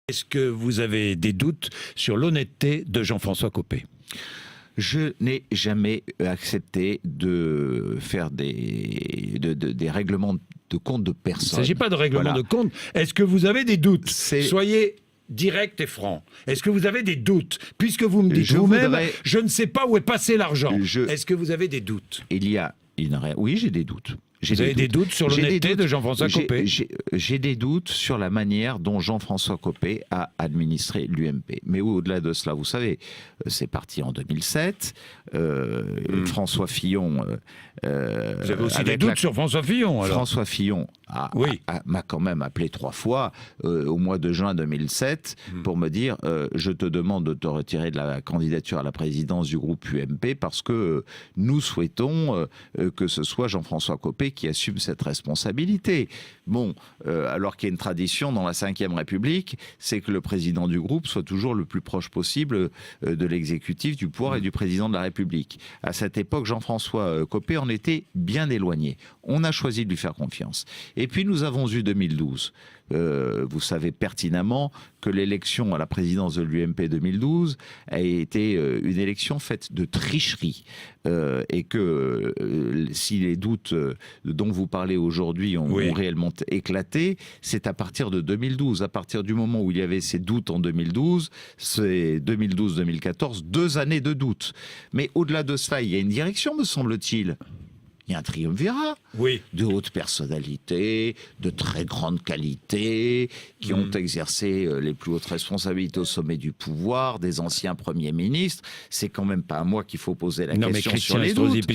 Est-ce que vous avez des doutes sur l'honnêteté de Jean-François Copé ? Je n'ai jamais accepté de faire des règlements de compte de personne. Il ne s'agit pas de règlement de compte. Est-ce que vous avez des doutes ? Soyez direct et franc. Est-ce que vous avez des doutes ? Puisque vous me dites vous-même, je ne sais pas où est passé l'argent. Est-ce que vous avez des doutes ? Oui, j'ai des doutes. Vous avez des doutes sur l'honnêteté de Jean-François Copé ? J'ai des doutes sur la manière dont Jean-François Copé a administré l'UMP. Mais au-delà de cela, vous savez, c'est parti en 2007. François Fillon... vous avez aussi des doutes sur François Fillon, alors ? François Fillon m'a quand même appelé 3 fois au mois de juin 2007 pour me dire je te demande de te retirer de la candidature à la présidence du groupe UMP parce que nous souhaitons que ce soit Jean-François Copé qui assume cette responsabilité. Bon, alors qu'il y a une tradition dans la Ve République, c'est que le président du groupe soit toujours le plus proche possible de l'exécutif, du pouvoir et du président de la République. À cette époque, Jean-François Copé en était bien éloigné. On a choisi de lui faire confiance. Et puis nous avons eu 2012. Vous savez pertinemment que l'élection à la présidence de l'UMP 2012 a été une élection faite de tricherie et que si les doutes dont vous parlez aujourd'hui ont réellement éclaté, c'est à partir de 2012. À partir du moment où il y avait ces doutes en 2012, c'est 2012-2014, 2 années de doutes. Mais au-delà de cela, il y a une direction, me semble-t-il. Il y a un triumvirat de hautes personnalités, de très grande qualité, qui ont exercé les plus hautes responsabilités au sommet du pouvoir, des anciens premiers ministres. C'est quand même pas à moi qu'il faut poser la question sur les doutes.